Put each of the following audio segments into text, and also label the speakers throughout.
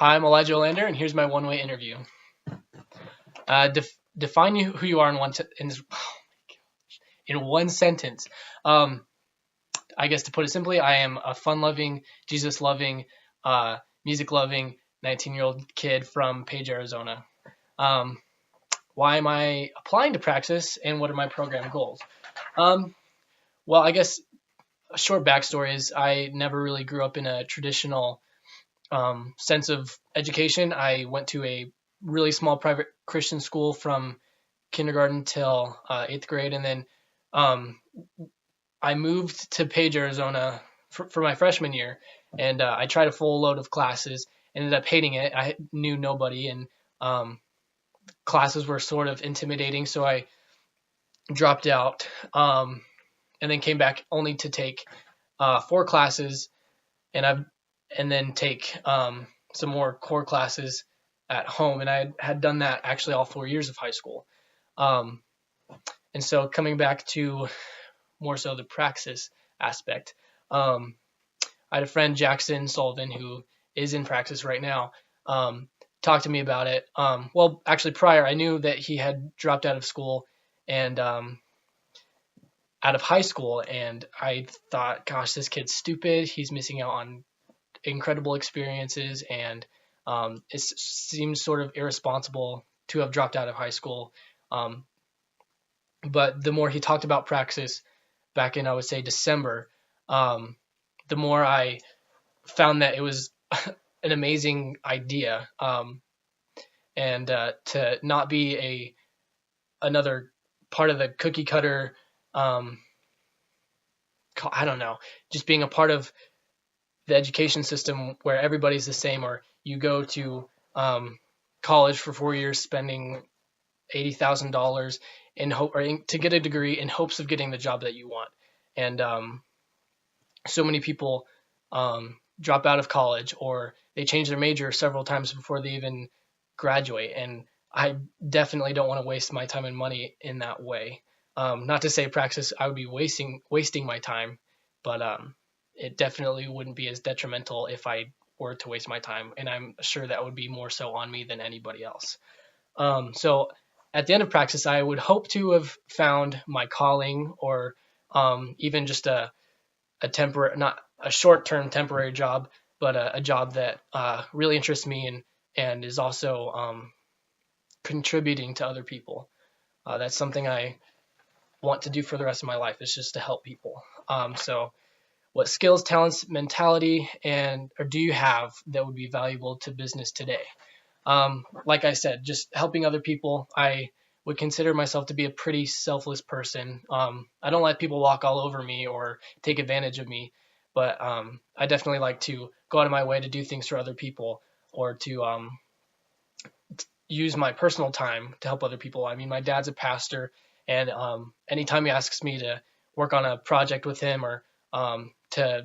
Speaker 1: Hi, I'm Elijah Olander, and here's my one-way interview. Define who you are in in one sentence. Um, I guess to put it simply, I am a fun-loving, Jesus-loving, uh, music-loving 19-year-old kid from Page, Arizona. Um, why am I applying to Praxis, and what are my program goals? Um, well, I guess a short backstory is I never really grew up in a traditional sense of education. I went to a really small private Christian school from kindergarten till eighth grade, and then um, I moved to Page, Arizona for my freshman year, and I tried a full load of classes. Ended up hating it. I knew nobody, and um, classes were sort of intimidating, so I dropped out, and then came back only to take four classes, and I've and then take some more core classes at home. And I had done that actually all 4 years of high school. Um, and so coming back to more so the praxis aspect, I had a friend, Jackson Sullivan, who is in praxis right now, talk to me about it. Well, actually, prior, I knew that he had dropped out of school and out of high school, and I thought, gosh, this kid's stupid. He's missing out on incredible experiences, and it seems sort of irresponsible to have dropped out of high school. Um, but the more he talked about praxis back in, I would say, December, the more I found that it was an amazing idea, and to not be another part of the cookie cutter. I don't know, just being a part of the education system where everybody's the same, or you go to college for 4 years spending $80,000 in hope or to get a degree in hopes of getting the job that you want. And so many people drop out of college, or they change their major several times before they even graduate. And I definitely don't want to waste my time and money in that way. Not to say praxis, I would be wasting my time, but it definitely wouldn't be as detrimental if I were to waste my time. And I'm sure that would be more so on me than anybody else. So at the end of praxis, I would hope to have found my calling, or even just a temporary, not a short-term temporary job, but a job that really interests me, and is also contributing to other people. That's something I want to do for the rest of my life, is just to help people. So what skills, talents, mentality, and or do you have that would be valuable to business today? Like I said, just helping other people. I would consider myself to be a pretty selfless person. I don't let people walk all over me or take advantage of me, but I definitely like to go out of my way to do things for other people, or to use my personal time to help other people. I mean, my dad's a pastor, and anytime he asks me to work on a project with him, or to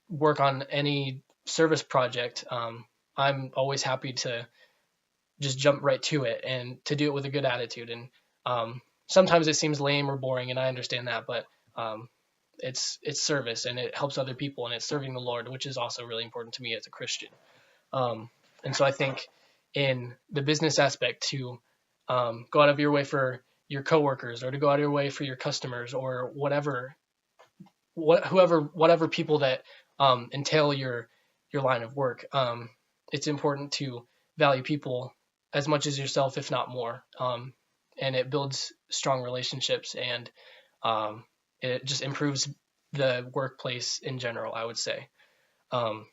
Speaker 1: work on any service project, I'm always happy to just jump right to it, and to do it with a good attitude. And sometimes it seems lame or boring, and I understand that, but it's service, and it helps other people, and it's serving the Lord, which is also really important to me as a Christian. And so I think in the business aspect, to go out of your way for your coworkers, or to go out of your way for your customers, or whatever people that entail your line of work. It's important to value people as much as yourself, if not more. And it builds strong relationships, and it just improves the workplace in general, I would say. Um,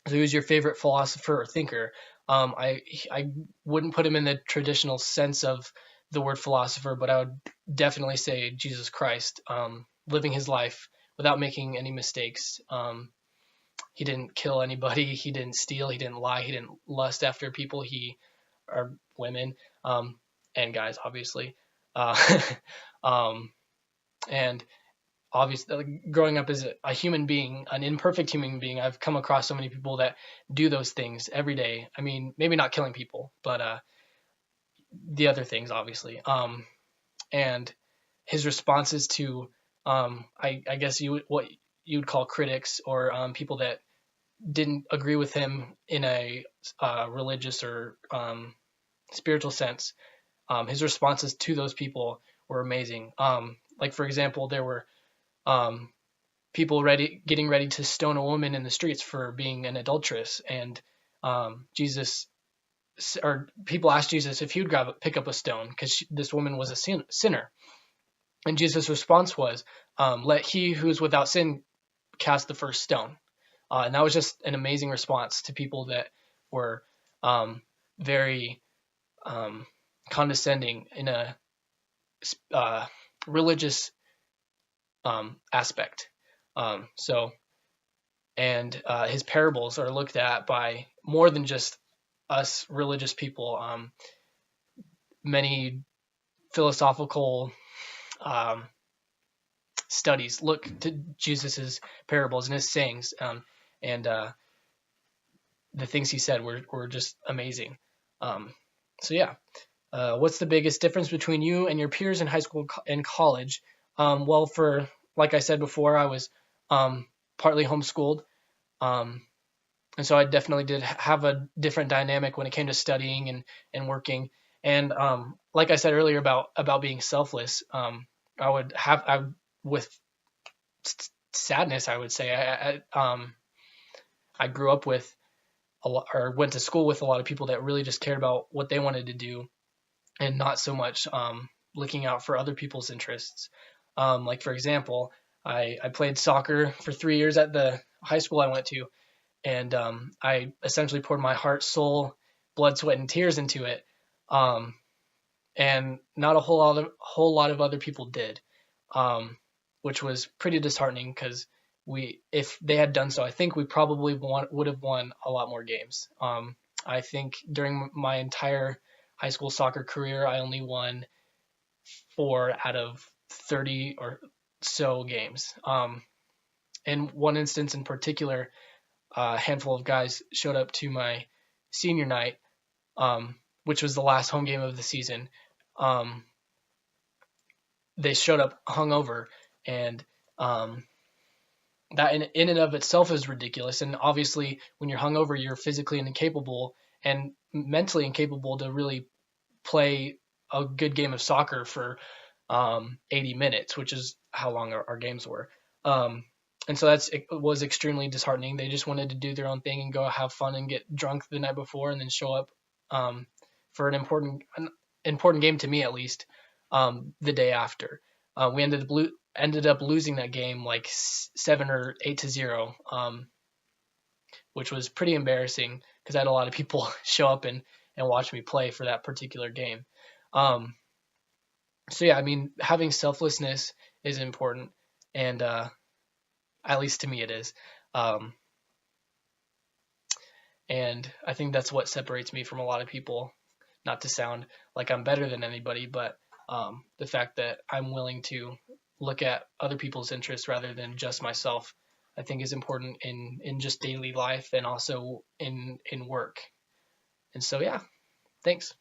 Speaker 1: so who's your favorite philosopher or thinker? I wouldn't put him in the traditional sense of the word philosopher, but I would definitely say Jesus Christ, living his life without making any mistakes. He didn't kill anybody. He didn't steal. He didn't lie. He didn't lust after people. Or women, and guys, obviously. Uh, um, and obviously, growing up as a human being, an imperfect human being, I've come across so many people that do those things every day. I mean, maybe not killing people, but the other things, obviously. And his responses to, I guess what you'd call critics, or people that didn't agree with him in a religious or spiritual sense, his responses to those people were amazing. Like for example, there were um, people getting ready to stone a woman in the streets for being an adulteress, and Jesus or people asked Jesus if he would pick up a stone because this woman was a sinner, and Jesus' response was, "Let he who is without sin cast the first stone." And that was just an amazing response to people that were very condescending in a uh, religious aspect. So, and his parables are looked at by more than just us religious people. Many philosophical um, studies look to Jesus's parables and his sayings, and the things he said were just amazing. So yeah, what's the biggest difference between you and your peers in high school and college? Well, for like I said before, I was partly homeschooled, um, and so I definitely did have a different dynamic when it came to studying and working. And like I said earlier about being selfless, I with sadness I would say I grew up with a lot, or went to school with a lot of people that really just cared about what they wanted to do and not so much looking out for other people's interests. Like for example, I played soccer for 3 years at the high school I went to, and I essentially poured my heart, soul, blood, sweat, and tears into it. Um, and not a whole lot of other people did, um, which was pretty disheartening because if they had done so, I think we probably would have won a lot more games. I think during my entire high school soccer career, I only won 4 out of 30 or so games. In one instance in particular, a handful of guys showed up to my senior night, which was the last home game of the season. Um, they showed up hungover, and that in and of itself is ridiculous. And obviously, when you're hungover, you're physically incapable and mentally incapable to really play a good game of soccer for 80 minutes, which is how long our games were. And so it was extremely disheartening. They just wanted to do their own thing and go have fun and get drunk the night before and then show up for an important game to me at least the day after. We ended up losing that game like 7 or 8-0, which was pretty embarrassing because I had a lot of people show up and watch me play for that particular game. So yeah, I mean, having selflessness is important, and at least to me it is. And I think that's what separates me from a lot of people. Not to sound like I'm better than anybody, but the fact that I'm willing to look at other people's interests rather than just myself, I think is important in just daily life and also in work. And so yeah, thanks.